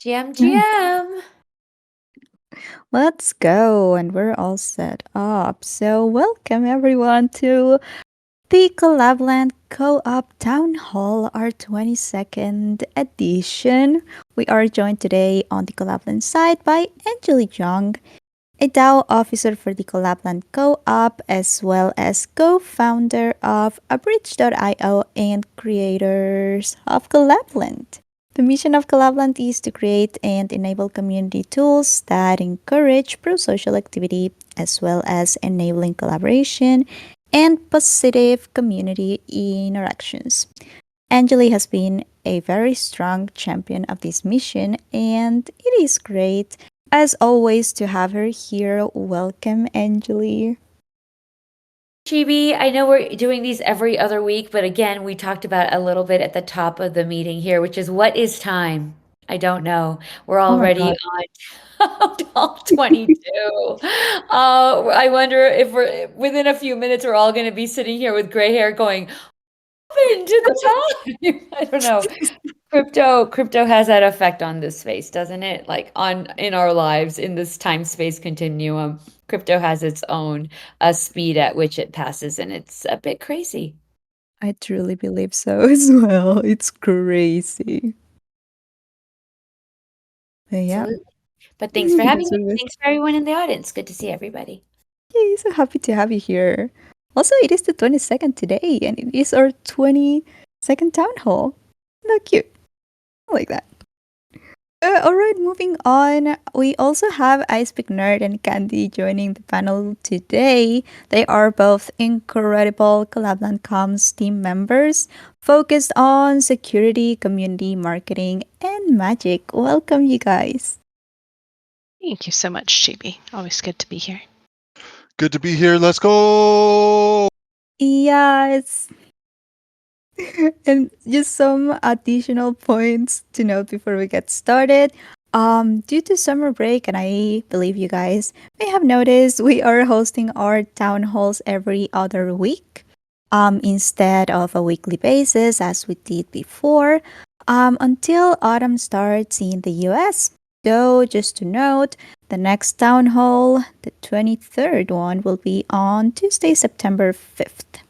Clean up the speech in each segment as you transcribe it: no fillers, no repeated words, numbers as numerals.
GM, Mm. GM. Let's go, and we're all set up. So, welcome everyone to the Collab.Land Co-op Town Hall, our 22nd edition. We are joined today on the Collab.Land side by Angeli Jung, a DAO officer for the Collab.Land Co-op, as well as co-founder of Abridge.io and creators of Collab.Land. The mission of Collab.Land is to create and enable community tools that encourage pro-social activity, as well as enabling collaboration and positive community interactions. Angeli has been a very strong champion of this mission, and it is great, as always, to have her here. Welcome, Angeli. Chibi, I know we're doing these every other week, but again, we talked about a little bit at the top of the meeting here, which is what is time? I don't know. We're Oh my already god. on 12:22. I wonder if we're within a few minutes, we're all going to be sitting here with gray hair going, into the time. I don't know. Crypto has that effect on this space, doesn't it? Like on in our lives in this time space continuum, crypto has its own speed at which it passes, and it's a bit crazy. I truly believe so as well. It's crazy. But yeah. Absolutely. But thanks for having That's me. what it is. Thanks for everyone in the audience. Good to see everybody. Yay, so happy to have you here. Also, it is the 22nd today, and it is our 22nd town hall. Not cute. I like that. All right, moving on. We also have Ice Pick Nerd and Candy joining the panel today. They are both incredible Collab.Land Comms team members focused on security, community marketing, and magic. Welcome, you guys. Thank you so much, Chibi. Always good to be here. Good to be here. Let's go. Yes. And just some additional points to note before we get started. Due to summer break, and I believe you guys may have noticed, we are hosting our town halls every other week, instead of a weekly basis as we did before, until autumn starts in the US. So, just to note, the next town hall, the 23rd one, will be on Tuesday, September 5th.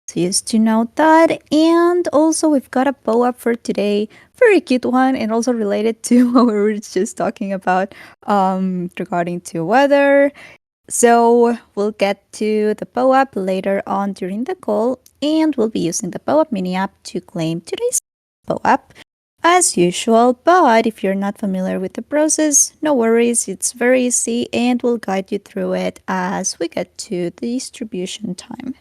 So just to note that. And also we've got a POAP for today. Very cute one, and also related to what we were just talking about regarding to weather. So we'll get to the POAP later on during the call, and we'll be using the POAP mini app to claim today's POAP as usual. But if you're not familiar with the process, no worries, it's very easy, and we'll guide you through it as we get to the distribution time.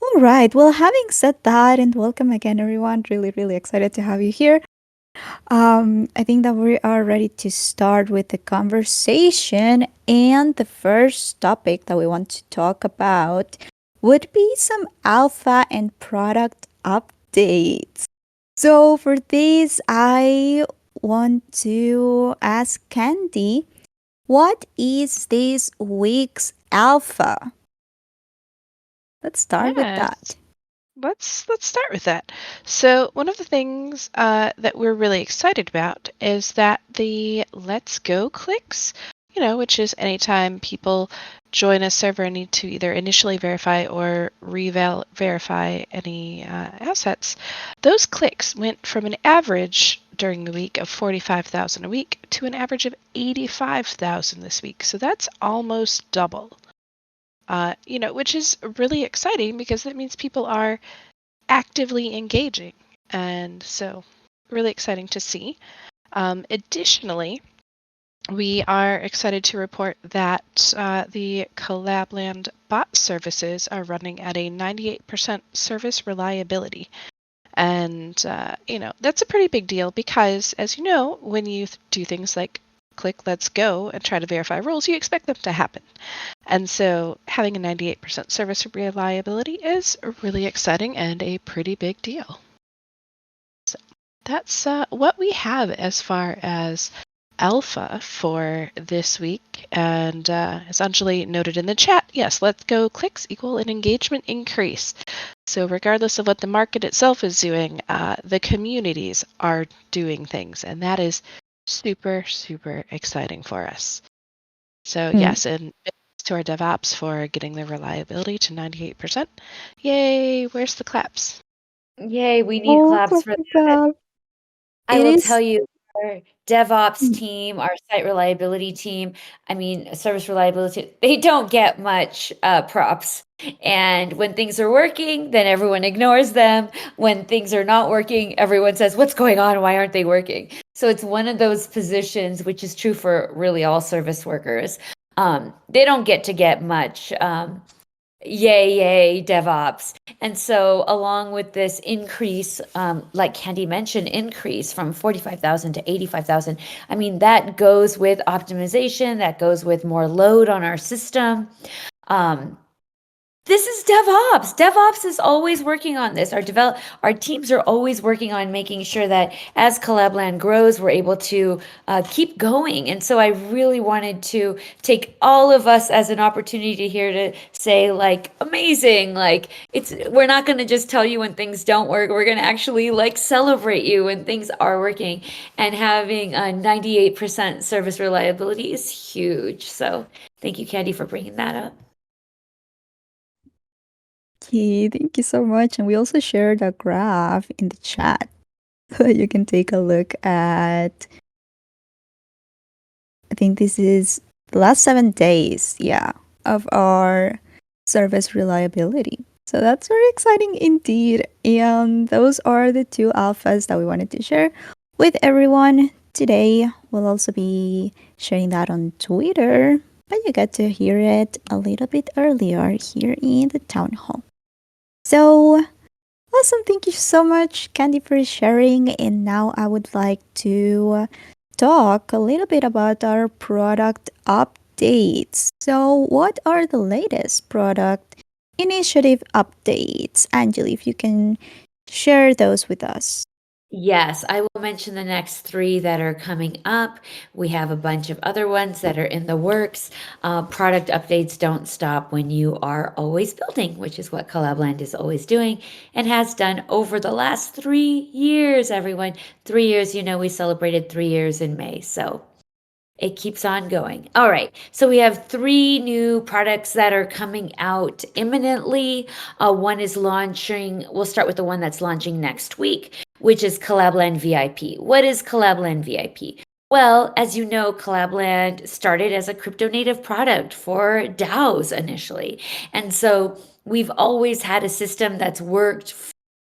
All right. Well, having said that, and welcome again, everyone. Really, really excited to have you here. I think that we are ready to start with the conversation. And the first topic that we want to talk about would be some alpha and product updates. So, for this, I want to ask Candy, what is this week's alpha? Let's start with that. Yes. Let's start with that. So one of the things that we're really excited about is that the Let's Go clicks, which is anytime people join a server and need to either initially verify or verify any assets, those clicks went from an average during the week of 45,000 a week to an average of 85,000 this week. So that's almost double. Which is really exciting because that means people are actively engaging. And so really exciting to see. Additionally, we are excited to report that the Collab.Land bot services are running at a 98% service reliability. And, that's a pretty big deal because, as you know, when you do things like click Let's Go and try to verify rules, you expect them to happen. And so having a 98% service reliability is really exciting and a pretty big deal. So that's what we have as far as alpha for this week. And as Anjali noted in the chat, yes, Let's Go clicks equal an engagement increase. So regardless of what the market itself is doing, the communities are doing things. And that is super, super exciting for us. So Mm. yes, and thanks to our DevOps for getting the reliability to 98%. Yay, where's the claps? Yay, we need Oh, claps clap, for clap, that. clap. I It will is. tell you, our DevOps Mm. team, our site reliability team, I mean, service reliability, they don't get much props. And when things are working, then everyone ignores them. When things are not working, everyone says, "What's going on? Why aren't they working?" So it's one of those positions, which is true for really all service workers. They don't get much. Yay, DevOps. And so, along with this increase, like Candy mentioned, increase from 45,000 to 85,000, I mean, that goes with optimization, that goes with more load on our system. Um, this is DevOps. DevOps is always working on this. Our teams are always working on making sure that as Collab.Land grows, we're able to keep going. And so I really wanted to take all of us as an opportunity here to say, like, amazing. Like, we're not going to just tell you when things don't work. We're going to actually like celebrate you when things are working. And having a 98% service reliability is huge. So thank you, Candy, for bringing that up. Okay, thank you so much. And we also shared a graph in the chat so that you can take a look at. I think this is the last 7 days, yeah, of our service reliability. So that's very exciting indeed. And those are the two alphas that we wanted to share with everyone today. We'll also be sharing that on Twitter, but you get to hear it a little bit earlier here in the town hall. So awesome. Thank you so much, Candy, for sharing. And now I would like to talk a little bit about our product updates. So, what are the latest product initiative updates? Angeli, if you can share those with us. Yes, I will mention the next three that are coming up. We have a bunch of other ones that are in the works. Product updates don't stop when you are always building, which is what Collab.Land is always doing and has done over the last 3 years, everyone. 3 years, we celebrated 3 years in May. So it keeps on going. All right. So we have three new products that are coming out imminently. One is launching. We'll start with the one that's launching next week, which is Collab.Land VIP. What is Collab.Land VIP? Well, as you know, Collab.Land started as a crypto native product for DAOs initially. And so we've always had a system that's worked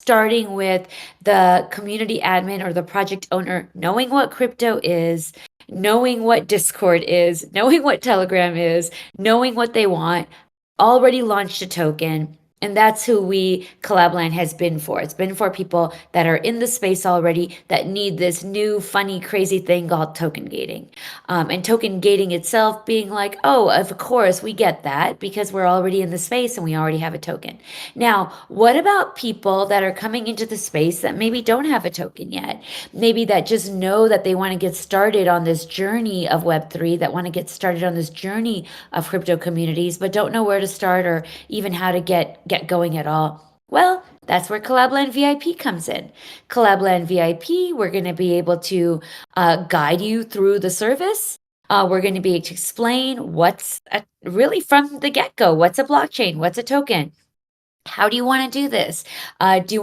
starting with the community admin or the project owner knowing what crypto is, knowing what Discord is, knowing what Telegram is, knowing what they want, already launched a token. And that's who Collab.Land has been for. It's been for people that are in the space already that need this new, funny, crazy thing called token gating. And token gating itself being like, oh, of course, we get that because we're already in the space and we already have a token. Now, what about people that are coming into the space that maybe don't have a token yet? Maybe that just know that they want to get started on this journey of Web3, that want to get started on this journey of crypto communities, but don't know where to start or even how to get going at all. Well, that's where Collab.Land VIP comes in. Collab.Land VIP, we're going to be able to guide you through the service. We're going to be able to explain really from the get-go, what's a blockchain, what's a token, how do you want to do this? Do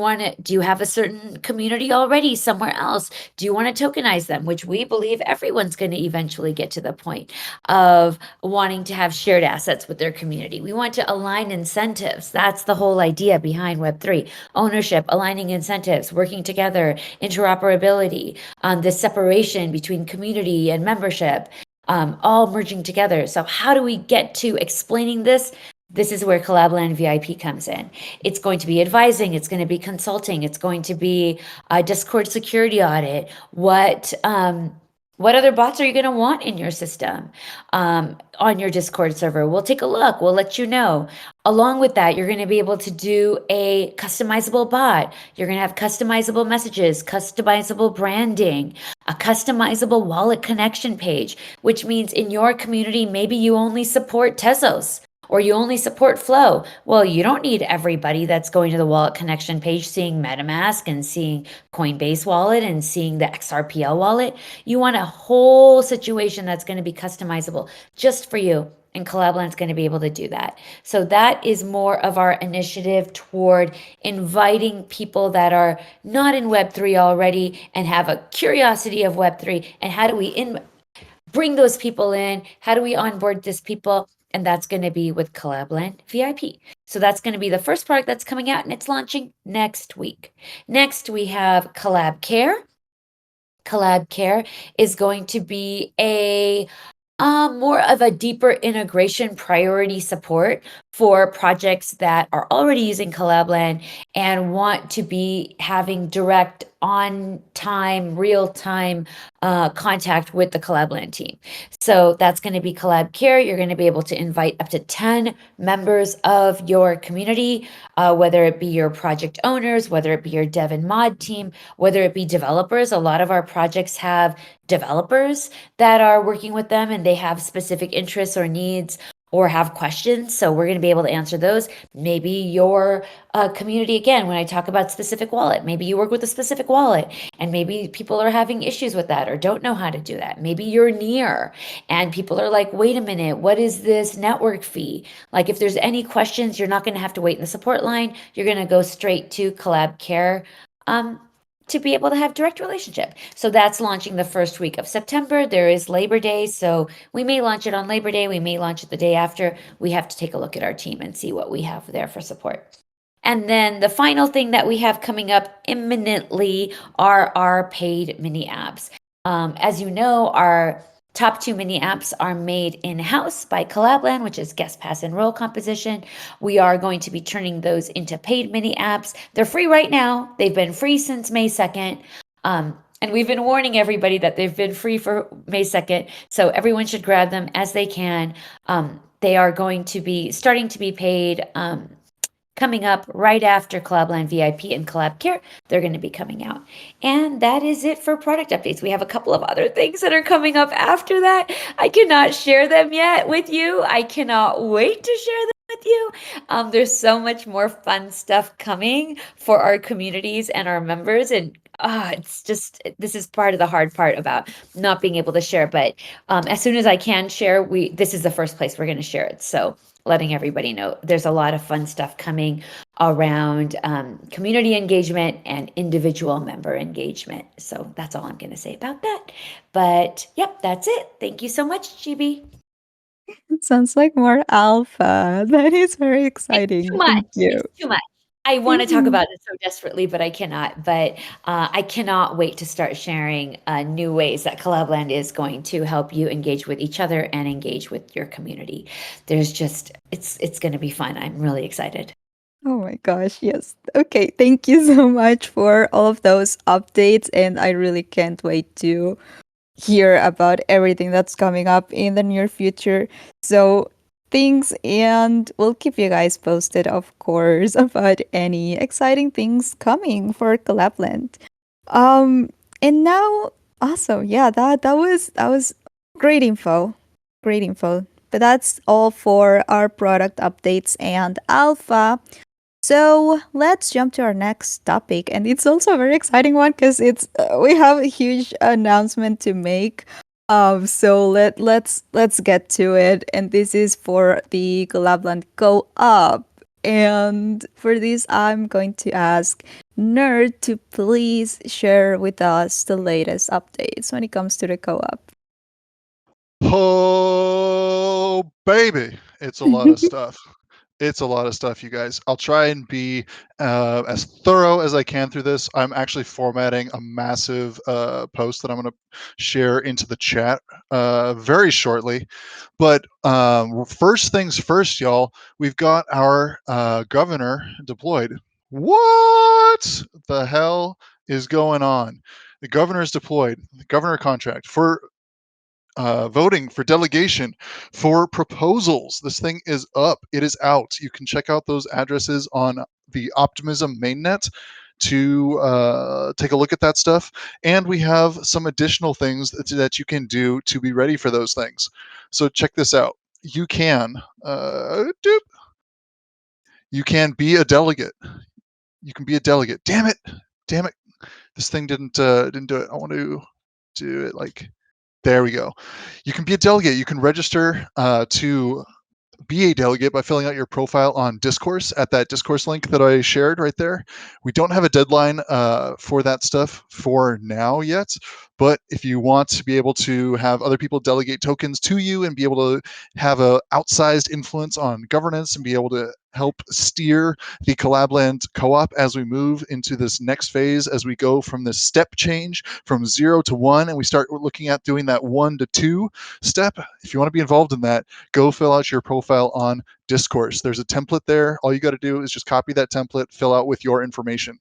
you have a certain community already somewhere else? Do you want to tokenize them? Which we believe everyone's going to eventually get to the point of wanting to have shared assets with their community. We want to align incentives. That's the whole idea behind Web3. Ownership, aligning incentives, working together, interoperability, the separation between community and membership, all merging together. So how do we get to explaining this? This is where Collab.Land VIP comes in. It's going to be advising, it's going to be consulting, it's going to be a Discord security audit. What other bots are you going to want in your system, on your Discord server? We'll take a look. We'll let you know. Along with that, you're going to be able to do a customizable bot. You're going to have customizable messages, customizable branding, a customizable wallet connection page, which means in your community, maybe you only support Tezos or you only support Flow. Well, you don't need everybody that's going to the wallet connection page, seeing MetaMask and seeing Coinbase wallet and seeing the XRPL wallet. You want a whole situation that's going to be customizable just for you. And Collab.Land's going to be able to do that. So that is more of our initiative toward inviting people that are not in Web3 already and have a curiosity of Web3. And how do we bring those people in? How do we onboard these people? And that's going to be with Collab.Land VIP. So that's going to be the first product that's coming out, and it's launching next week. Next, we have Collab Care. Collab Care is going to be a more of a deeper integration priority support for projects that are already using Collab.Land and want to be having direct on time, real time contact with the Collab.Land team. So that's going to be Collab Care. You're going to be able to invite up to 10 members of your community, whether it be your project owners, whether it be your dev and mod team, whether it be developers. A lot of our projects have developers that are working with them and they have specific interests or needs or have questions. So we're going to be able to answer those. Maybe your community, again, when I talk about specific wallet, maybe you work with a specific wallet and maybe people are having issues with that or don't know how to do that. Maybe you're near and people are like, wait a minute, what is this network fee? Like if there's any questions, you're not going to have to wait in the support line. You're going to go straight to Collab Care. To be able to have direct relationship. So that's launching the first week of September. There is Labor Day, so we may launch it on Labor Day. We may launch it the day after. We have to take a look at our team and see what we have there for support. And then the final thing that we have coming up imminently are our paid mini apps. As you know, our top 2 mini apps are made in-house by Collab.Land, which is guest pass and role composition. We are going to be turning those into paid mini apps. They're free right now. They've been free since May 2nd. And we've been warning everybody that they've been free for May 2nd. So everyone should grab them as they can. They are going to be starting to be paid coming up right after Collab.Land VIP and Collab Care. They're going to be coming out. And that is it for product updates. We have a couple of other things that are coming up after that. I cannot share them yet with you. I cannot wait to share them with you. There's so much more fun stuff coming for our communities and our members. And it's just, this is part of the hard part about not being able to share. But as soon as I can share, this is the first place we're going to share it. So letting everybody know there's a lot of fun stuff coming around community engagement and individual member engagement. So that's all I'm going to say about that. But yep, that's it. Thank you so much, GB. It sounds like more alpha. That is very exciting. It's too much. Thank you. It's too much. I want to talk Mhm. about it so desperately, but I cannot. But I cannot wait to start sharing new ways that Collab.Land is going to help you engage with each other and engage with your community. There's just, it's going to be fun. I'm really excited. Oh my gosh, yes. Okay, thank you so much for all of those updates. And I really can't wait to hear about everything that's coming up in the near future. So, things, and we'll keep you guys posted, of course, about any exciting things coming for Collab.Land. Um, and now, awesome, yeah, that was great info, great info. But that's all for our product updates and alpha. So let's jump to our next topic, and it's also a very exciting one because it's we have a huge announcement to make. So let's get to it, and this is for the Collab.Land Co-op. And for this, I'm going to ask Nerd to please share with us the latest updates when it comes to the co-op. Oh, baby. It's a lot of stuff. It's a lot of stuff, you guys. I'll try and be as thorough as I can through this. I'm actually formatting a massive post that I'm going to share into the chat very shortly. But first things first, y'all, we've got our governor deployed. What the hell is going on? The governor's deployed, the governor contract for voting for delegation for proposals. This thing is up. It is out. You can check out those addresses on the Optimism mainnet to take a look at that stuff. And we have some additional things that you can do to be ready for those things. So check this out. you can doop, you can be a delegate. You can be a delegate. Damn it! Damn it! This thing didn't do it. I want to do it like there we go. You can be a delegate. You can register to be a delegate by filling out your profile on Discourse at that Discourse link that I shared right there. We don't have a deadline for that stuff for now yet, but if you want to be able to have other people delegate tokens to you and be able to have a outsized influence on governance and be able to help steer the Collab.Land co-op as we move into this next phase, as we go from this step change from 0 to 1 and we start looking at doing that 1 to 2 step. If you want to be involved in that, go fill out your profile on Discourse. There's a template there. All you got to do is just copy that template, fill out with your information.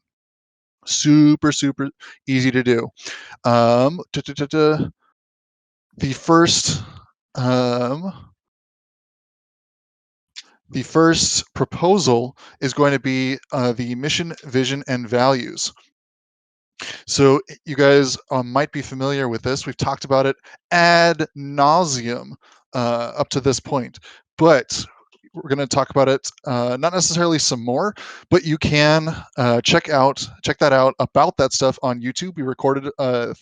Super, super easy to do. The first the first proposal is going to be the mission, vision, and values. So you guys might be familiar with this. We've talked about it ad nauseum up to this point, but we're going to talk about it not necessarily some more, but you can check that out about that stuff on YouTube. We recorded a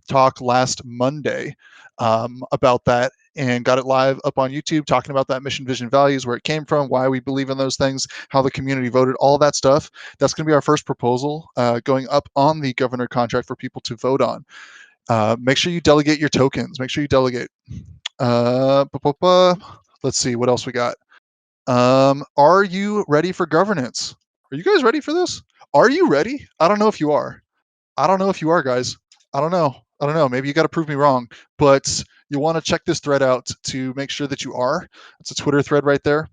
talk last Monday about that and got it live up on YouTube, talking about that mission, vision, values, where it came from, why we believe in those things, how the community voted, all that stuff. That's going to be our first proposal going up on the governor contract for people to vote on. Make sure you delegate your tokens. Make sure you delegate. Let's see what else we got. Are you ready for governance? Are you guys ready for this? Are you ready? I don't know if you are. I don't know if you are, guys. I don't know. Maybe you got to prove me wrong, but you want to check this thread out to make sure that you are. It's a Twitter thread right there.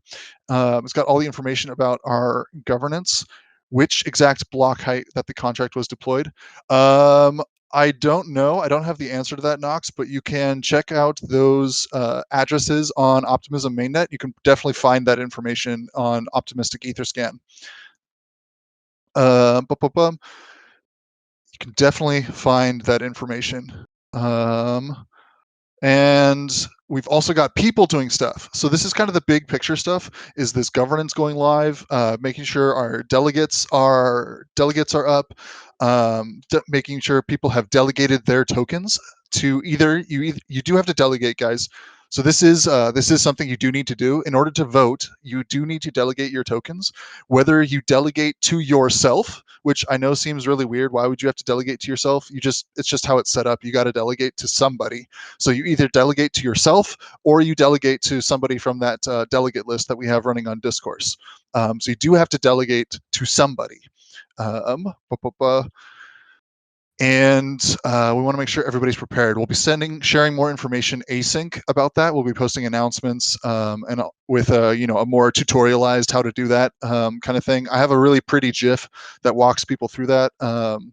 It's got all the information about our governance, which exact block height that the contract was deployed. I don't know. I don't have the answer to that, Knox, but you can check out those addresses on Optimism mainnet. You can definitely find that information on Optimistic Etherscan. You can definitely find that information. And we've also got people doing stuff. So this is kind of the big picture stuff, is this governance going live, making sure our delegates are up, making sure people have delegated their tokens to you do have to delegate, guys. So this is something you do need to do. In order to vote, you do need to delegate your tokens, whether you delegate to yourself, which I know seems really weird. Why would you have to delegate to yourself? It's just how it's set up. You got to delegate to somebody. So you either delegate to yourself or you delegate to somebody from that delegate list that we have running on Discourse. So you do have to delegate to somebody. And we want to make sure everybody's prepared. We'll be sharing more information async about that. We'll be posting announcements and with a more tutorialized how to do that kind of thing. I have a really pretty GIF that walks people through that, and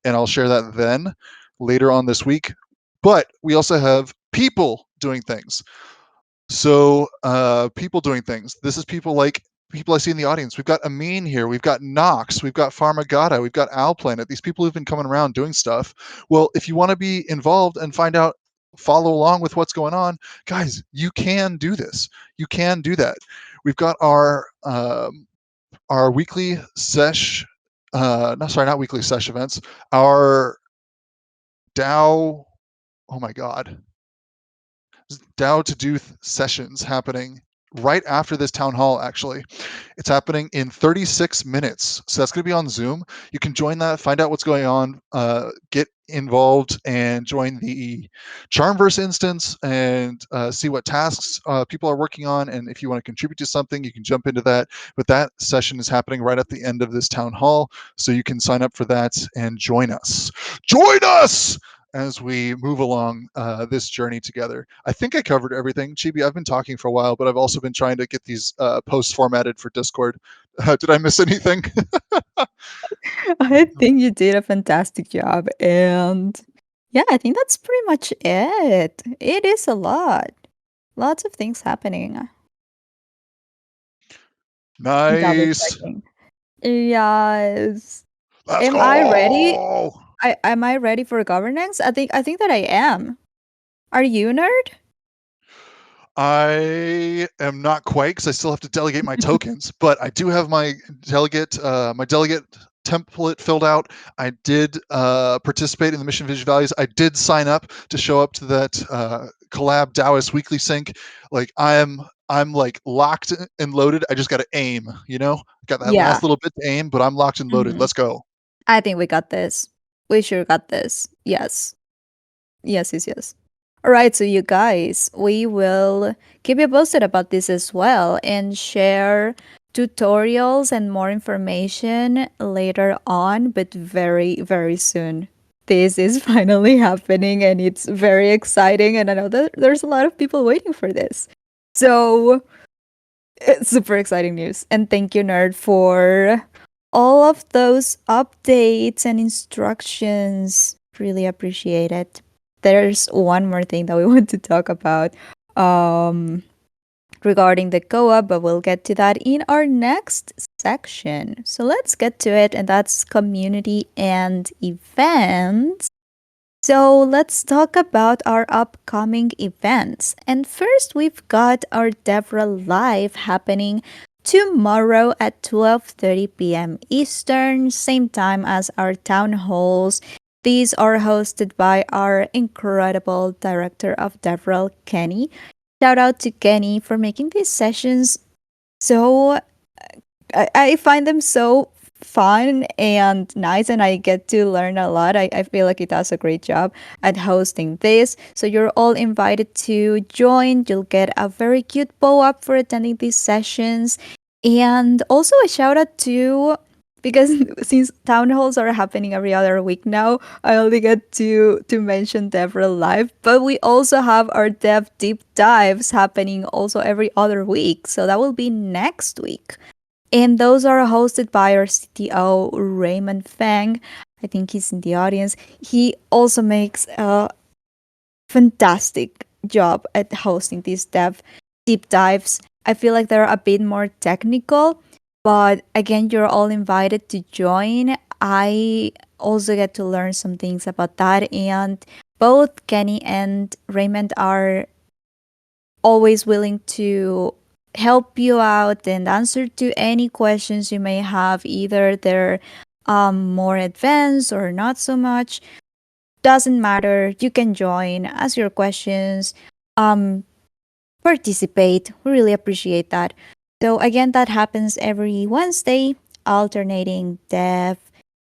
I'll share that then later on this week. But we also have people doing things. So people doing things. This is people I see in the audience. We've got Amin here. We've got Knox. We've got Pharmagata. We've got Owl Planet. These people who've been coming around doing stuff. Well, if you want to be involved and follow along with what's going on, guys, you can do this. You can do that. We've got our weekly sesh. Not weekly sesh events. Our DAO. Oh my God. DAO to do sessions happening right after this town hall. Actually, it's happening in 36 minutes, so that's going to be on Zoom. You can join that, find out what's going on, get involved and join the Charmverse instance and see what tasks people are working on, and if you want to contribute to something, you can jump into that. But that session is happening right at the end of this town hall, so you can sign up for that and join us as we move along this journey together. I think I covered everything. Chibi, I've been talking for a while, but I've also been trying to get these posts formatted for Discord. Did I miss anything? I think you did a fantastic job. And yeah, I think that's pretty much it. It is a lot. Lots of things happening. Double Nice. checking. Yes. Let's Am I ready? go. Am I ready for governance? I think that I am. Are you, nerd? I am not quite because I still have to delegate my tokens, but I do have my delegate template filled out. I did participate in the mission vision values. I did sign up to show up to that collab Taoist weekly sync. Like I'm like locked and loaded. I just got to aim. Got that Yeah. last little bit to aim, but I'm locked and loaded. Mhm. Let's go. I think we got this. We sure got this. Yes. Yes, yes, yes. All right, so you guys, we will keep you posted about this as well and share tutorials and more information later on, but very, very soon. This is finally happening and it's very exciting. And I know that there's a lot of people waiting for this. So it's super exciting news. And thank you, Nerd, for all of those updates and instructions. Really appreciate it. There's one more thing that we want to talk about regarding the co-op, but we'll get to that in our next section. So let's get to it, and that's community and events. So let's talk about our upcoming events. And first, we've got our Devra Live happening tomorrow at 12:30 p.m. Eastern, same time as our town halls. These are hosted by our incredible director of DevRel, Kenny. Shout out to Kenny for making these sessions so I find them so fun and nice, and I get to learn a lot. I feel like he does a great job at hosting this. So you're all invited to join. You'll get a very cute POAP for attending these sessions. And also a shout out to, because since town halls are happening every other week now, I only get to mention Devra Live. But we also have our Dev Deep Dives happening also every other week. So that will be next week. And those are hosted by our CTO, Raymond Fang. I think he's in the audience. He also makes a fantastic job at hosting these deep dives. I feel like they're a bit more technical, but again, you're all invited to join. I also get to learn some things about that, and both Kenny and Raymond are always willing to help you out and answer to any questions you may have. Either they're more advanced or not so much. Doesn't matter. You can join, ask your questions, um, participate. We really appreciate that. So again, that happens every Wednesday, alternating Dev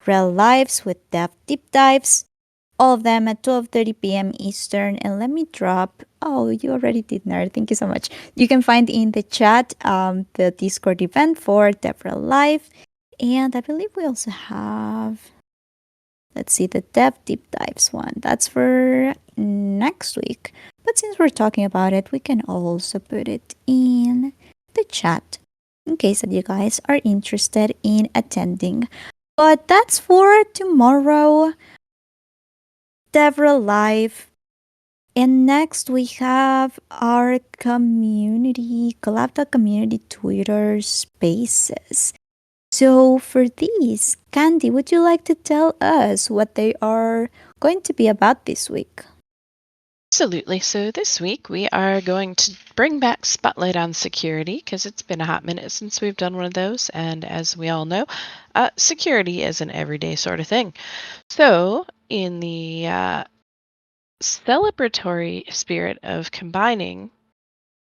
Rel Lives with Dev Deep Dives. All of them at 12:30 p.m. Eastern. And let me drop. Oh, you already did, Nerd. Thank you so much. You can find in the chat the Discord event for Devra Live. And I believe we also have, let's see, the Dev Deep Dives one. That's for next week. But since we're talking about it, we can also put it in the chat in case that you guys are interested in attending. But that's for tomorrow. Devra Live. And next we have our community, Collab.Land community Twitter spaces. So for these, Candy, would you like to tell us what they are going to be about this week? Absolutely. So this week we are going to bring back Spotlight on Security because it's been a hot minute since we've done one of those. And as we all know, security is an everyday sort of thing. So in the celebratory spirit of combining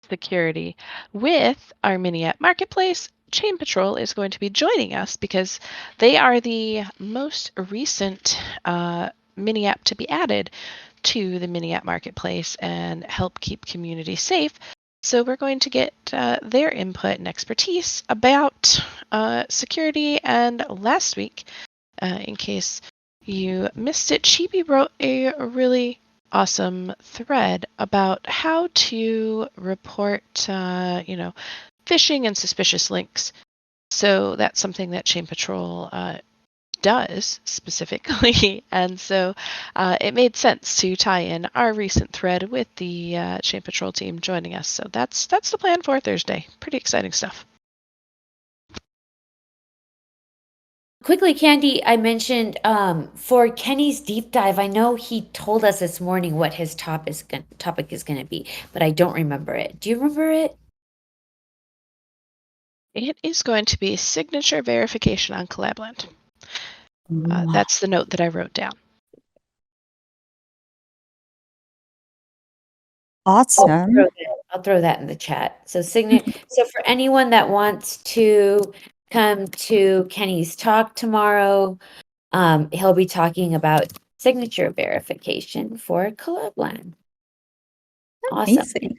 security with our mini app marketplace, Chain Patrol is going to be joining us because they are the most recent mini app to be added to the mini app marketplace and help keep community safe. So we're going to get their input and expertise about security. And last week, in case you missed it, Chibi wrote a really awesome thread about how to report, phishing and suspicious links. So that's something that Chain Patrol does specifically, and so it made sense to tie in our recent thread with the Chain Patrol team joining us. So that's the plan for Thursday. Pretty exciting stuff. Quickly, Candy, I mentioned for Kenny's deep dive. I know he told us this morning what his topic is going to be, but I don't remember it. Do you remember it? It is going to be signature verification on Collab.Land. That's the note that I wrote down. Awesome. I'll throw that in the chat. So so for anyone that wants to come to Kenny's talk tomorrow, he'll be talking about signature verification for Collab.Land. Awesome. Amazing.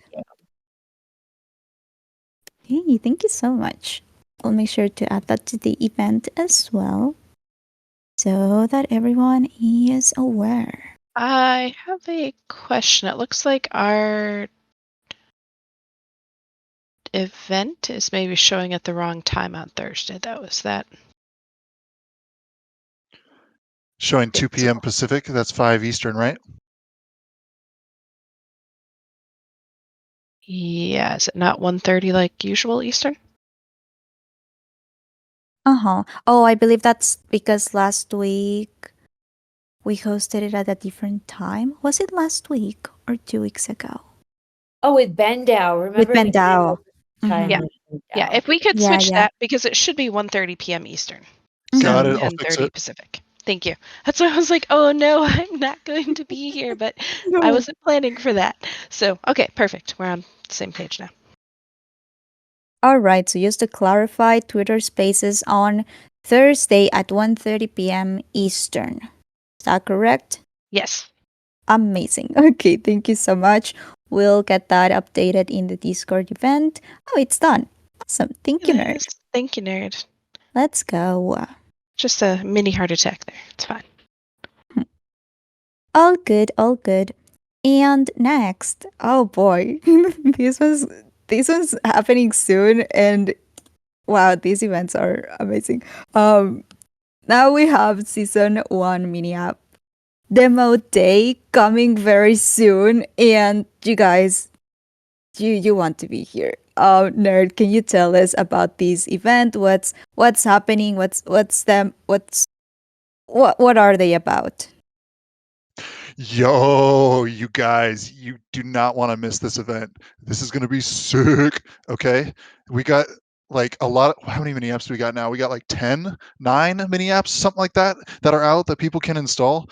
Hey, thank you so much. I'll make sure to add that to the event as well so that everyone is aware. I have a question. It looks like our event is maybe showing at the wrong time on Thursday, though. Is that? Showing 2 p.m. Pacific. That's 5 Eastern, right? Yeah, is it not 1:30 like usual Eastern? Uh-huh. Oh, I believe that's because last week we hosted it at a different time. Was it last week or 2 weeks ago? Oh, with Ben Dow. Remember With Ben we did Dow. time Yeah. with Ben Yeah, Dow. if we could Yeah, switch yeah. that, because it should be 1:30 p.m. Eastern. Got So it. I'll fix 10:30 it. Pacific. Thank you. That's why I was like, oh no, I'm not going to be here, but I No. wasn't planning for that. So, okay, perfect. We're on the same page now. All right, so just to clarify, Twitter Spaces on Thursday at 1:30 p.m. Eastern. Is that correct? Yes. Amazing. Okay, thank you so much. We'll get that updated in the Discord event. Oh, it's done. Awesome. Thank you, nerd. Yes. Thank you, nerd. Let's go. Just a mini heart attack there. It's fine. All good, all good. And next, oh boy, this one's happening soon, and wow, these events are amazing. Now we have season 1 mini app demo day coming very soon, and you guys, you want to be here. Nerd, can you tell us about this event? What's happening? What are they about? Yo, you guys, you do not want to miss this event. This is going to be sick. Okay. We got like a lot. How many mini apps do we got now? We got like 9 mini apps, something like that, that are out that people can install.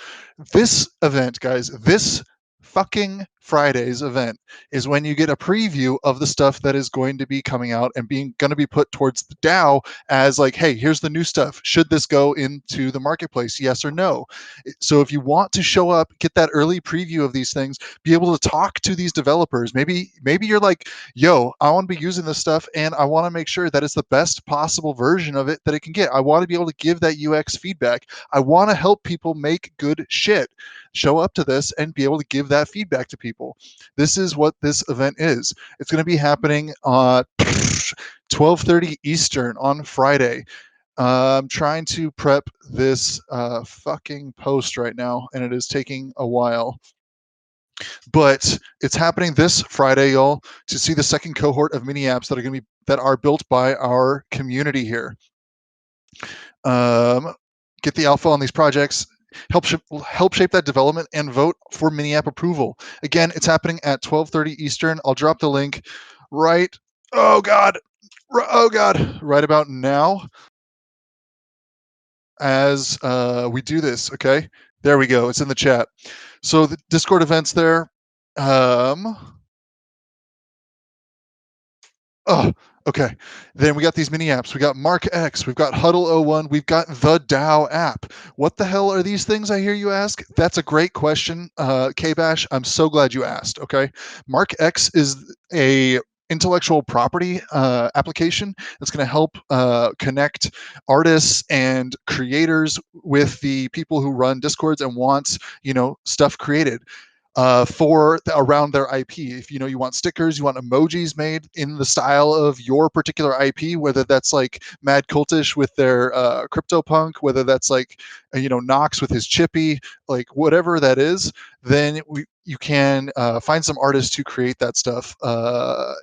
This event, guys, this fucking Friday's event is when you get a preview of the stuff that is going to be coming out and being going to be put towards the DAO as like, hey, here's the new stuff. Should this go into the marketplace? Yes or no? So if you want to show up, get that early preview of these things, be able to talk to these developers. Maybe you're like, yo, I want to be using this stuff and I want to make sure that it's the best possible version of it that it can get. I want to be able to give that UX feedback. I want to help people make good shit. Show up to this and be able to give that feedback to people. This is what this event is. It's going to be happening 12:30 Eastern on Friday. I'm trying to prep this fucking post right now, and it is taking a while. But it's happening this Friday, y'all, to see the second cohort of mini apps that are built by our community here. Get the alpha on these projects, help shape that development, and vote for mini app approval. Again, it's happening at 12:30 Eastern. I'll drop the link right. Oh God, right about now. As we do this, okay? There we go. It's in the chat. So the Discord events there. Oh, okay. Then we got these mini apps. We got Mark X. We've got Huddle01. We've got the DAO app. What the hell are these things, I hear you ask? That's a great question, K-Bash. I'm so glad you asked, okay? Mark X is a intellectual property application that's going to help connect artists and creators with the people who run Discords and wants, stuff created around their IP. If you want stickers, you want emojis made in the style of your particular IP, whether that's like Mad Cultish with their CryptoPunk, whether that's like Nox with his Chippy, like whatever that is, then you can find some artists to create that stuff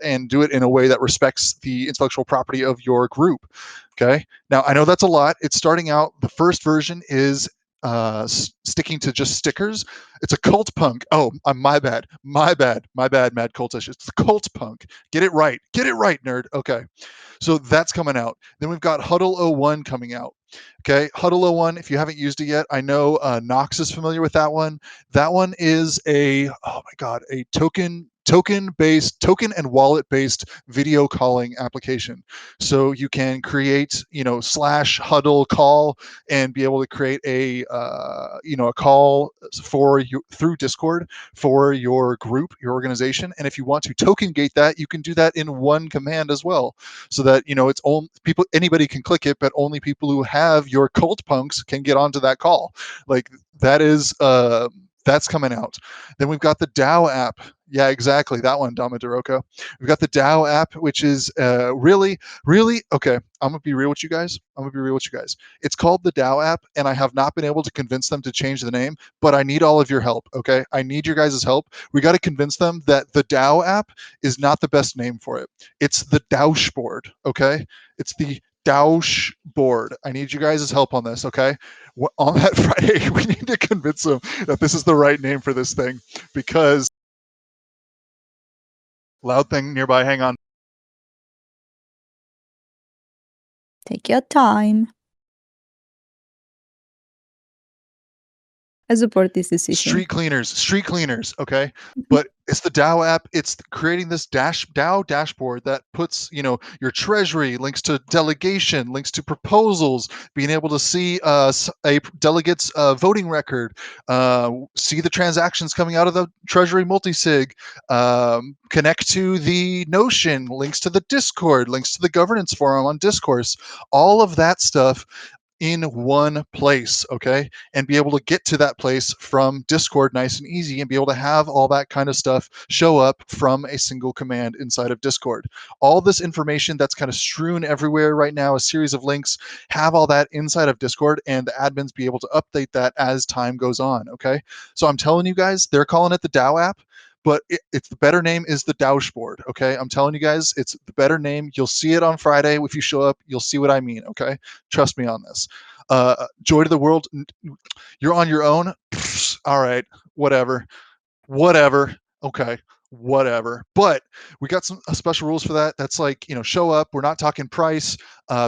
and do it in a way that respects the intellectual property of your group. Okay. Now I know that's a lot. It's starting out. The first version is sticking to just stickers. It's a cult punk. Oh, my bad. My bad. My bad, Mad Cultish. It's the cult punk. Get it right. Get it right, nerd. Okay. So that's coming out. Then we've got Huddle 01 coming out. Okay, Huddle 01. If you haven't used it yet, I know Knox is familiar with that one. That one is a a token and wallet based video calling application. So you can create slash huddle call and be able to create a call for you through Discord for your group, your organization. And if you want to token gate that, you can do that in one command as well, so that it's only people, anybody can click it, but only people who have your cult punks can get onto that call. Like that is that's coming out. Then we've got the DAO app. Yeah, exactly. That one, Dama Doroko. We've got the DAO app, which is really, really okay. I'm gonna be real with you guys. It's called the DAO app, and I have not been able to convince them to change the name, but I need all of your help. Okay, I need your guys' help. We got to convince them that the DAO app is not the best name for it. It's the Doucheboard. Okay, it's the Doucheboard. I need you guys' help on this. Okay, on that Friday, we need to convince them that this is the right name for this thing, because loud thing nearby. Hang on. Take your time. I support this decision. Street cleaners. Okay, but it's the DAO app. It's creating this DAO dashboard that puts your treasury, links to delegation, links to proposals, being able to see a delegate's voting record, see the transactions coming out of the treasury multisig, connect to the Notion, links to the Discord, links to the governance forum on Discourse, all of that stuff in one place, okay? And be able to get to that place from Discord nice and easy, and be able to have all that kind of stuff show up from a single command inside of Discord. All this information that's kind of strewn everywhere right now, a series of links, have all that inside of Discord, and the admins be able to update that as time goes on, okay? So I'm telling you guys, they're calling it the DAO app, but it's the better name is the Doucheboard. Okay, I'm telling you guys, it's the better name. You'll see it on Friday if you show up. You'll see what I mean. Okay, trust me on this. Joy to the world. You're on your own. All right, whatever. Okay, whatever. But we got some special rules for that. That's like, show up. We're not talking price.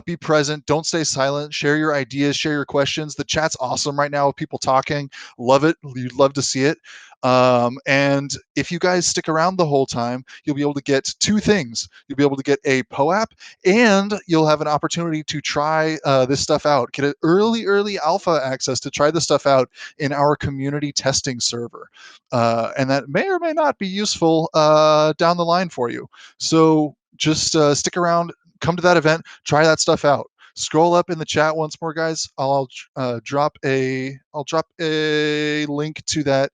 Be present. Don't stay silent. Share your ideas. Share your questions. The chat's awesome right now with people talking. Love it. You'd love to see it. And if you guys stick around the whole time, you'll be able to get two things. You'll be able to get a POAP, and you'll have an opportunity to try this stuff out. Get an early alpha access to try this stuff out in our community testing server. And that may or may not be useful down the line for you. So just stick around, come to that event, try that stuff out. Scroll up in the chat once more, guys. I'll drop a link to that.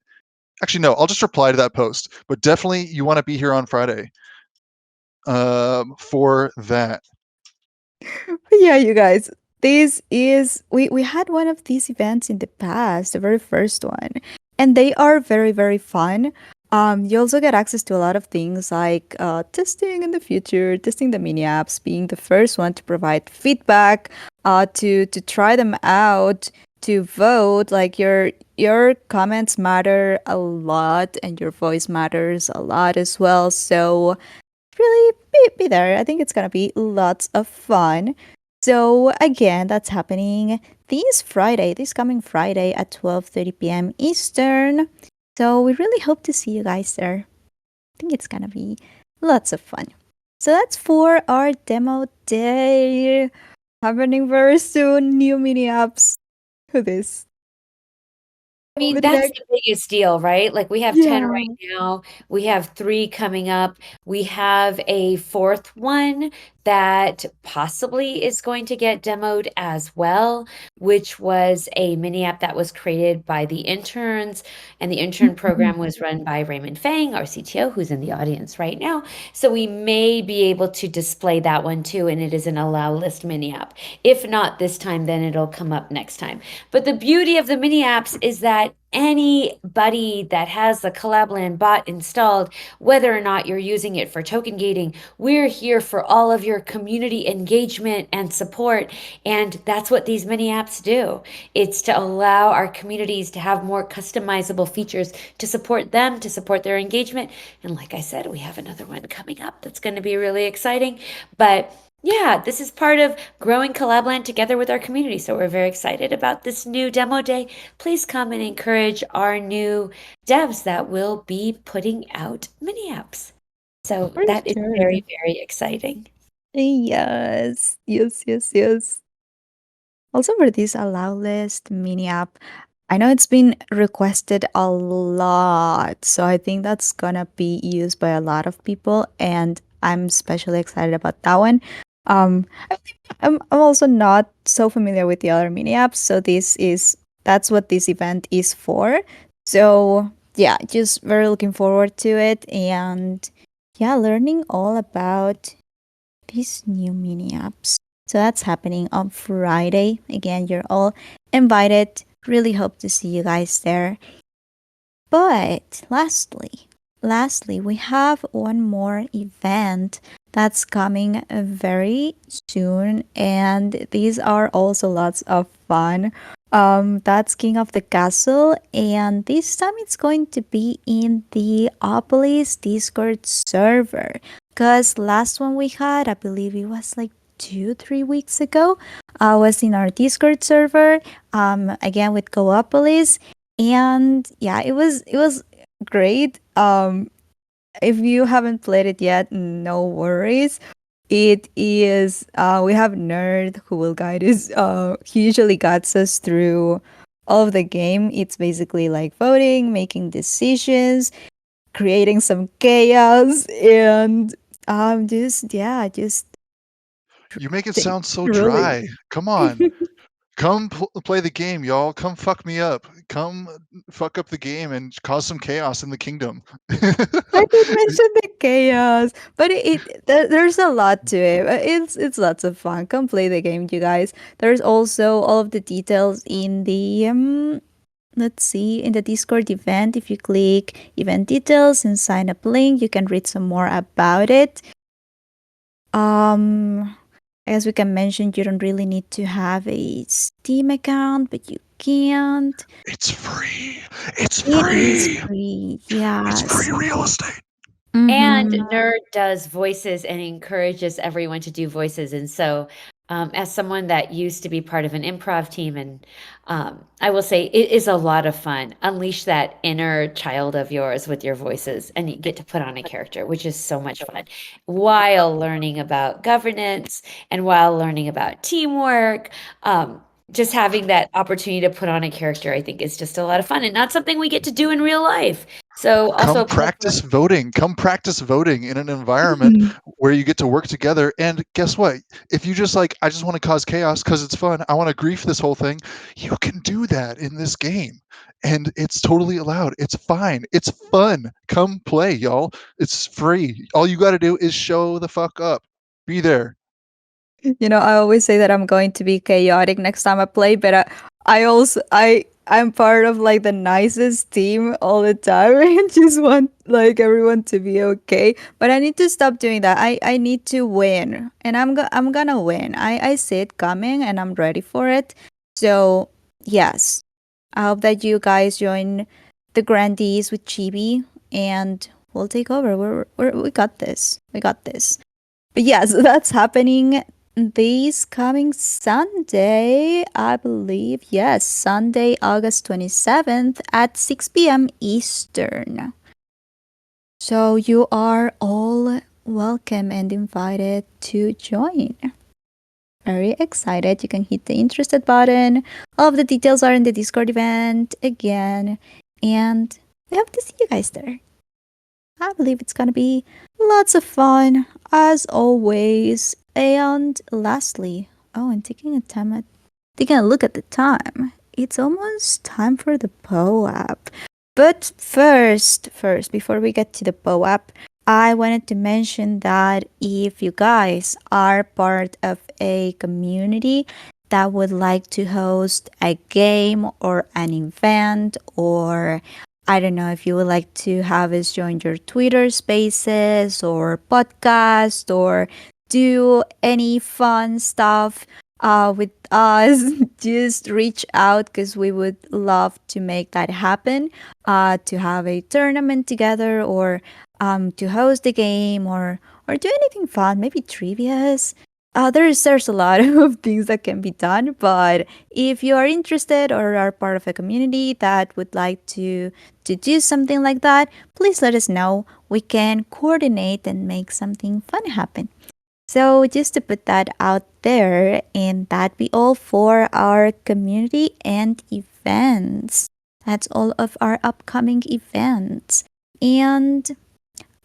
Actually, no, I'll just reply to that post. But definitely, you want to be here on Friday for that. Yeah, you guys, this is we had one of these events in the past, the very first one, and they are very, very fun. You also get access to a lot of things like testing in the future, testing the mini apps, being the first one to provide feedback, to try them out, to vote. Like your comments matter a lot, and your voice matters a lot as well. So really be there. I think it's gonna be lots of fun. So again, that's happening this coming Friday at 12:30 p.m. Eastern. So we really hope to see you guys there. I think it's gonna be lots of fun. So that's for our demo day. Happening very soon. New mini apps. Who this? I mean, But that's next, the biggest deal, right? Like we have 10 right now. We have 3 coming up. We have a 4th one that possibly is going to get demoed as well, which was a mini app that was created by the interns. And the intern program was run by Raymond Fang, our CTO, who's in the audience right now. So we may be able to display that one too. And it is an allow list mini app. If not this time, then it'll come up next time. But the beauty of the mini apps is that anybody that has the Collab.Land bot installed, whether or not you're using it for token gating, we're here for all of your community engagement and support. And that's what these mini apps do. It's to allow our communities to have more customizable features to support them, to support their engagement. And like I said, we have another one coming up that's going to be really exciting. But yeah, this is part of growing Collab.Land together with our community. So we're very excited about this new demo day. Please come and encourage our new devs that will be putting out mini apps. So For that is sure. very, very exciting. Yes, yes, yes, yes. Also for this allow list mini app, I know it's been requested a lot, so I think that's gonna be used by a lot of people, and I'm especially excited about that one. I think I'm also not so familiar with the other mini apps, so that's what this event is for. So yeah, just very looking forward to it, and yeah, learning all about these new mini apps. So that's happening on Friday. Again, you're all invited. Really hope to see you guys there. But lastly, we have one more event that's coming very soon, and these are also lots of fun. That's King of the Castle, and this time it's going to be in the Opolis Discord server. Cause last one we had, I believe it was like 2-3 weeks ago, was in our Discord server. Again with Coopolis, and yeah, it was great. If you haven't played it yet, no worries. It is we have Nerd who will guide us. He usually guides us through all of the game. It's basically like voting, making decisions, creating some chaos, and just You make it th- sound so really. dry. Come on. Come play the game, y'all. Come fuck me up. Come fuck up the game and cause some chaos in the kingdom. I did mention the chaos, but there's a lot to it. It's lots of fun. Come play the game, you guys. There's also all of the details in the let's see, in the Discord event. If you click event details and sign up link, you can read some more about it. As we can mention, you don't really need to have a Steam account, but you can't. It's free. It's It is free. free. It's Yes. free real estate. And Mm-hmm. Nerd does voices and encourages everyone to do voices. And so, as someone that used to be part of an improv team, and I will say it is a lot of fun. Unleash that inner child of yours with your voices, and you get to put on a character, which is so much fun while learning about governance and while learning about teamwork. Just having that opportunity to put on a character, I think, is just a lot of fun and not something we get to do in real life. So, also Come a plus practice voting. Come practice voting in an environment where you get to work together. And guess what? If you just like, I just want to cause chaos because it's fun, I want to grief this whole thing, you can do that in this game. And it's totally allowed. It's fine. It's fun. Come play, y'all. It's free. All you got to do is show the fuck up. Be there. I always say that I'm going to be chaotic next time I play, but I'm part of like the nicest team all the time. I just want like everyone to be okay. But I need to stop doing that. I need to win, and I'm gonna win. I see it coming, and I'm ready for it. So yes, I hope that you guys join the grandees with Chibi, and we'll take over. We got this. We got this. But yes, that's happening this coming Sunday, I believe. Yes, Sunday, August 27th at 6 p.m. Eastern. So you are all welcome and invited to join. Very excited. You can hit the interested button. All of the details are in the Discord event again. And we hope to see you guys there. I believe it's gonna be lots of fun, as always. And lastly, and taking a look at the time, it's almost time for the POAP. But first, before we get to the POAP, I wanted to mention that if you guys are part of a community that would like to host a game or an event, or I don't know if you would like to have us join your Twitter spaces or podcast or do any fun stuff with us, just reach out because we would love to make that happen. To have a tournament together, or to host a game, or do anything fun, maybe trivias. There's a lot of things that can be done, but if you are interested or are part of a community that would like to do something like that, please let us know. We can coordinate and make something fun happen. So just to put that out there, and that be all for our community and events. That's all of our upcoming events. And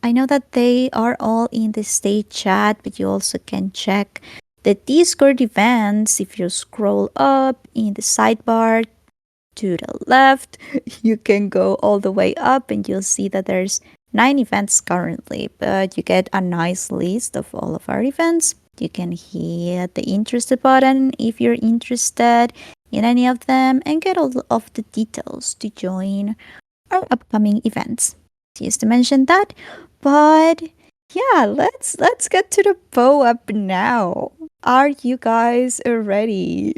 I know that they are all in the state chat, but you also can check the Discord events. If you scroll up in the sidebar to the left, you can go all the way up and you'll see that there's 9 events currently, but you get a nice list of all of our events. You can hit the interested button if you're interested in any of them and get all of the details to join our upcoming events. Just to mention that. But yeah, let's get to the POAP now. Are you guys ready?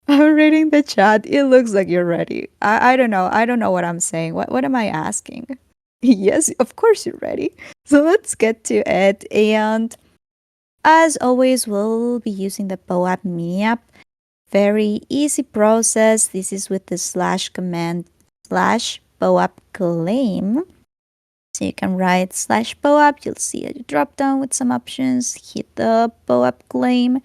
I'm reading the chat. It looks like you're ready. I don't know. I don't know what I'm saying. What am I asking? Yes, of course you're ready. So let's get to it. And as always, we'll be using the POAP mini app. Very easy process. This is with the slash command slash POAP claim. So you can write slash POAP. You'll see a drop down with some options. Hit the POAP claim.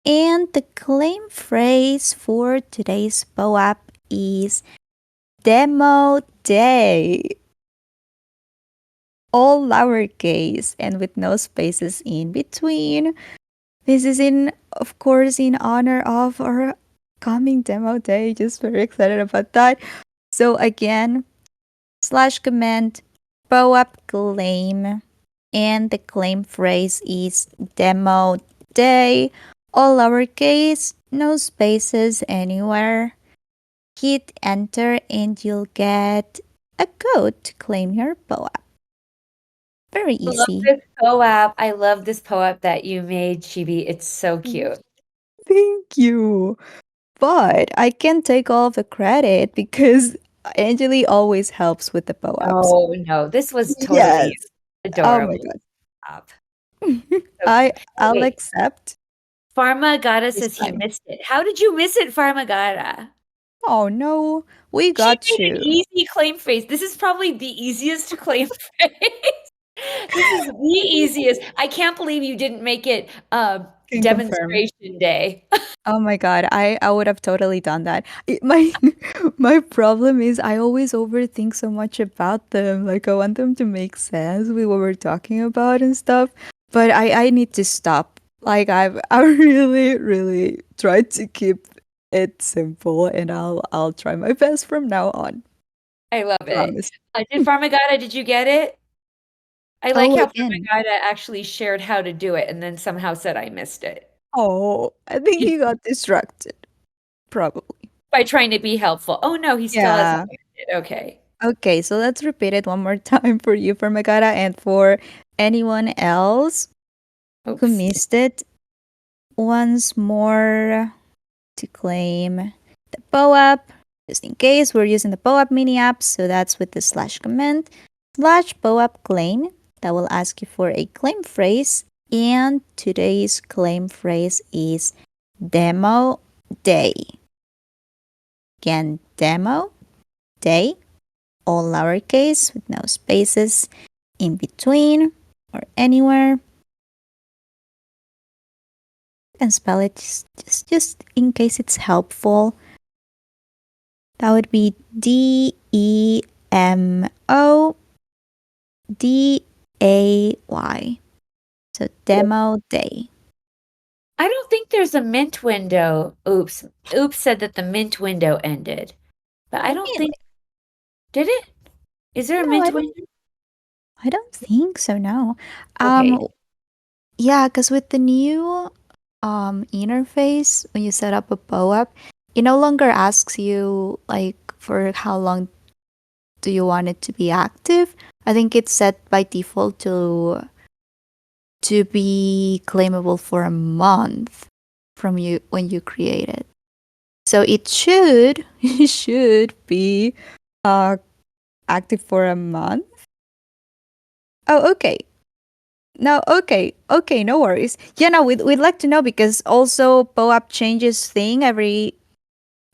And the claim phrase for today's POAP is Demo Day. All lowercase and with no spaces in between. This is of course, in honor of our coming demo day. Just very excited about that. So again, slash command POAP claim, and the claim phrase is demo day, all lowercase, no spaces anywhere. Hit enter and you'll get a code to claim your POAP. Very I love easy. this POAP. I love this POAP that you made, Chibi. It's so cute. Thank you. But I can't take all of the credit because Angeli always helps with the POAPs. Oh, no, this was Yes. totally Oh my adorable god. POAP. So I cute. I'll Wait, accept Pharmagata this says he time. missed it. How did you miss it, Pharmagata? Oh no, we She got made an you. easy claim phrase. This is probably the easiest claim phrase. This is the easiest. I can't believe you didn't make it, Can confirm. demonstration day. Oh my god, I would have totally done that. My my problem is I always overthink so much about them. Like I want them to make sense with what we're talking about and stuff. But I need to stop. Like I really tried to keep it simple, and I'll try my best from now on. I love it. Promise. Did Pharmagata, did you get it? I like Oh, how again. Pharmagata actually shared how to do it and then somehow said I missed it. Oh, I think He he got distracted. Probably. by trying to be helpful. Oh, no, he still hasn't Yeah. it. Okay. Okay, so let's repeat it one more time for you, for Magara, and for anyone else who Oops. missed it. Once more to claim the POAP. Just in case, we're using the POAP mini app, so that's with the slash command slash POAP claim. That will ask you for a claim phrase, and today's claim phrase is demo day. Again, demo day, all lowercase with no spaces in between or anywhere. And spell it just in case it's helpful. That would be DEMODAY. So demo day. I don't think there's a mint window. Oops. Oops said that the mint window ended. But I don't Really? think did it? Is there a No, mint window? I don't think so, no. Okay. Yeah, because with the new interface when you set up a POAP, it no longer asks you like for how long do you want it to be active. I think it's set by default to be claimable for a month from you when you create it. So it should it should be active for a month. Oh, okay. No, okay, no worries. Yeah, no, we'd like to know because also POAP changes thing every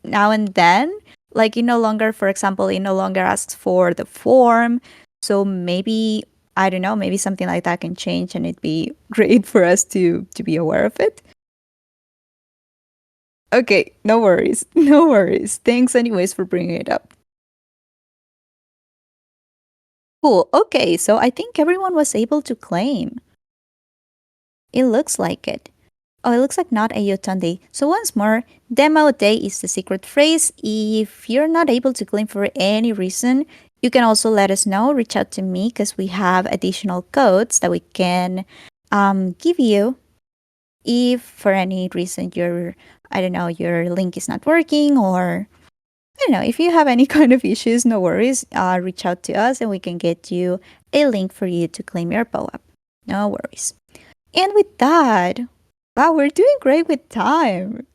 now and then. Like it no longer, for example, it no longer asks for the form. So maybe I don't know, maybe something like that can change and it'd be great for us to be aware of it. Okay, no worries. No worries. Thanks anyways for bringing it up. Cool. Okay, so I think everyone was able to claim. It looks like it. Oh, it looks like not a Yotunde. So once more, demo day is the secret phrase. If you're not able to claim for any reason, you can also let us know. Reach out to me because we have additional codes that we can give you if for any reason I don't know, your link is not working or I don't know, if you have any kind of issues, no worries. Reach out to us and we can get you a link for you to claim your POAP. No worries. And with that, wow, we're doing great with time.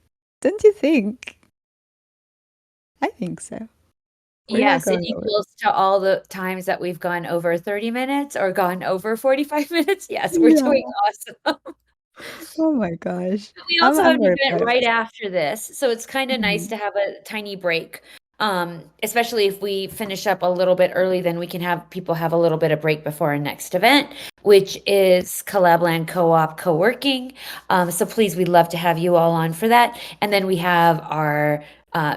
Don't you think? I think so. We're not Yes, it going over. equals to all the times that we've gone over 30 minutes or gone over 45 minutes. Yes, we're Yeah. doing awesome. Oh my gosh. We also have I'm an very event proud of right us. after this, so it's kind of nice Mhm. to have a tiny break. Especially if we finish up a little bit early, then we can have people have a little bit of break before our next event, which is Collab.Land Co-op Co-working. So please, we'd love to have you all on for that. And then we have our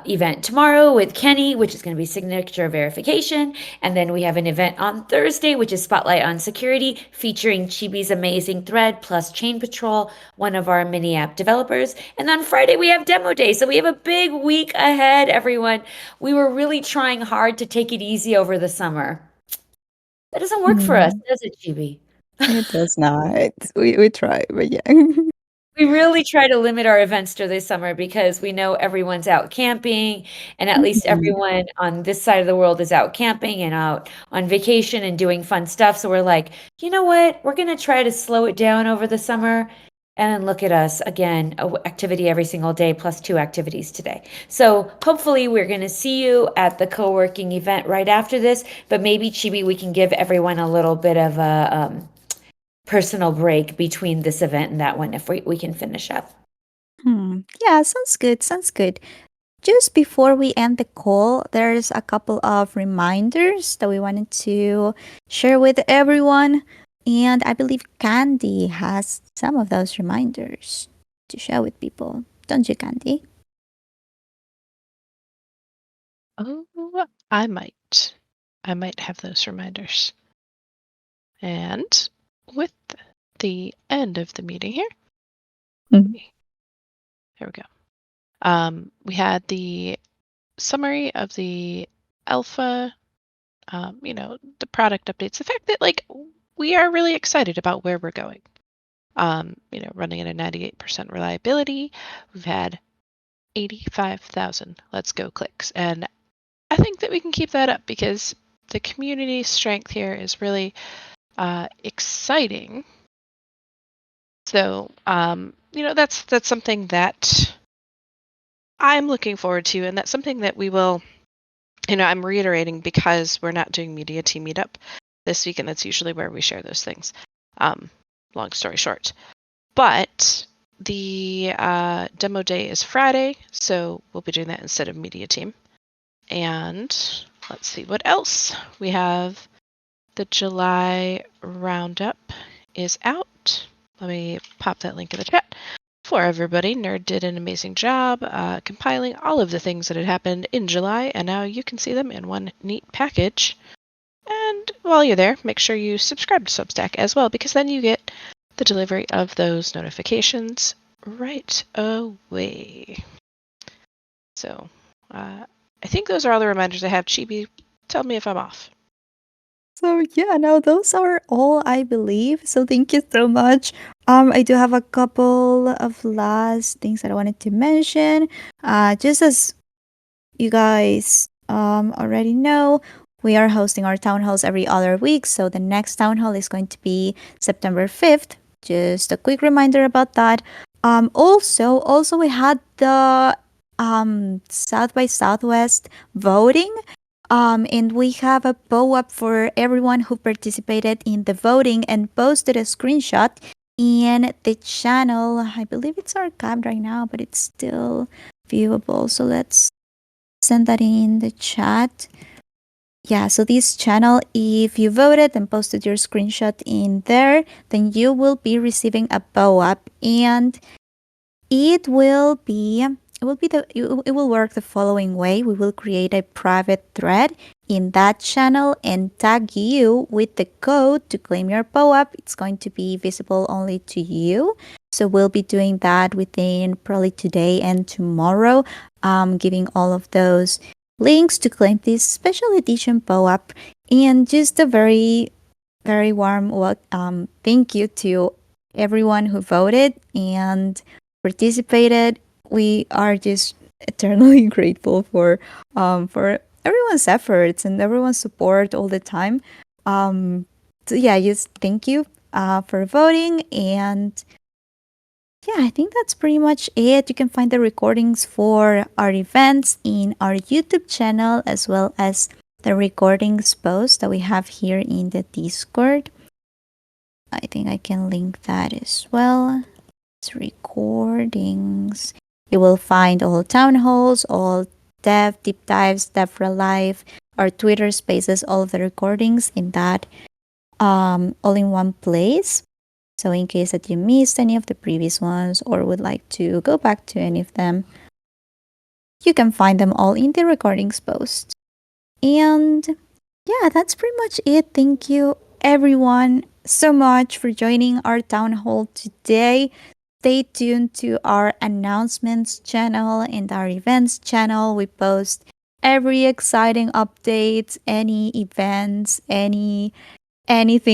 event tomorrow with Kenny, which is going to be signature verification. And then we have an event on Thursday, which is Spotlight on Security, featuring Chibi's amazing thread plus Chain Patrol, one of our mini app developers. And on Friday, we have demo day. So we have a big week ahead, everyone. We were really trying hard to take it easy over the summer. That doesn't work for us, Mm, does it, Chibi? it does not. We try, but yeah. We really try to limit our events to this summer because we know everyone's out camping, and at least Mhm. everyone on this side of the world is out camping and out on vacation and doing fun stuff. So we're like, you know what? We're going to try to slow it down over the summer. And then look at us again, activity every single day plus 2 activities today. So hopefully we're going to see you at the co-working event right after this, but maybe Chibi, we can give everyone a little bit of a personal break between this event and that one if we can finish up. Yeah, sounds good. Sounds good. Just before we end the call, there's a couple of reminders that we wanted to share with everyone. And I believe Candy has some of those reminders to share with people. Don't you, Candy? Oh, I might. I might have those reminders. And with the end of the meeting here, Mhm. here we go. We had the summary of the alpha, the product updates, the fact that like we are really excited about where we're going. Running at a 98% reliability. We've had 85,000 let's go clicks. And I think that we can keep that up because the community strength here is really exciting. So, that's something that I'm looking forward to, and that's something that we will, I'm reiterating because we're not doing Media Team Meetup this week, and that's usually where we share those things. Long story short. But the demo day is Friday, so we'll be doing that instead of Media Team. And let's see what else. We have the July roundup is out. Let me pop that link in the chat for everybody. Nerd did an amazing job compiling all of the things that had happened in July, and now you can see them in one neat package. And while you're there, make sure you subscribe to Substack as well, because then you get the delivery of those notifications right away. So I think those are all the reminders I have. Chibi, tell me if I'm off. So yeah, now those are all I believe. So thank you so much. I do have a couple of last things that I wanted to mention. Just as you guys already know, we are hosting our town halls every other week. So the next town hall is going to be September 5th. Just a quick reminder about that. Also we had the South by Southwest voting. And we have a POAP for everyone who participated in the voting and posted a screenshot in the channel. I believe it's archived right now, but it's still viewable. So let's send that in the chat. Yeah, so this channel, if you voted and posted your screenshot in there, then you will be receiving a POAP, and it will work the following way. We will create a private thread in that channel and tag you with the code to claim your POAP. It's going to be visible only to you. So we'll be doing that within probably today and tomorrow, giving all of those links to claim this special edition POAP. And just a very, very warm thank you to everyone who voted and participated. We are just eternally grateful for everyone's efforts and everyone's support all the time. So yeah, just thank you for voting. And yeah, I think that's pretty much it. You can find the recordings for our events in our YouTube channel, as well as the recordings post that we have here in the Discord. I think I can link that as well. It's recordings. You will find all town halls, all deep dives, dev for life, our Twitter spaces, all of the recordings in that all in one place. So in case that you missed any of the previous ones or would like to go back to any of them, you can find them all in the recordings post. And yeah, that's pretty much it. Thank you everyone so much for joining our town hall today. Stay tuned to our announcements channel and our events channel. We post every exciting updates, any events, anything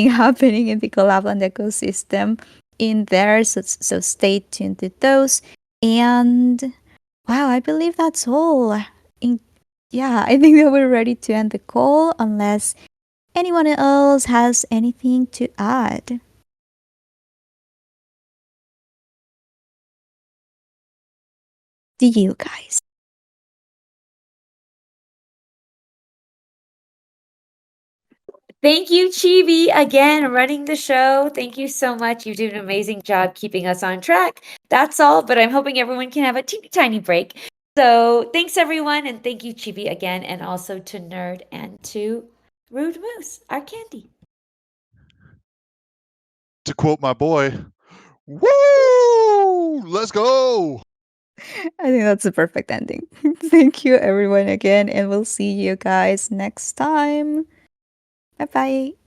happening in the Collab.Land ecosystem in there. So stay tuned to those. And wow, I believe that's all. Yeah, I think that we're ready to end the call unless anyone else has anything to add. Do you guys? Thank you, Chibi, again, running the show. Thank you so much. You did an amazing job keeping us on track. That's all, but I'm hoping everyone can have a teeny tiny break. So thanks, everyone, and thank you, Chibi, again, and also to Nerd and to Rude Moose, our candy. To quote my boy, woo! Let's go! I think that's a perfect ending. Thank you, everyone, again, and we'll see you guys next time. Bye bye.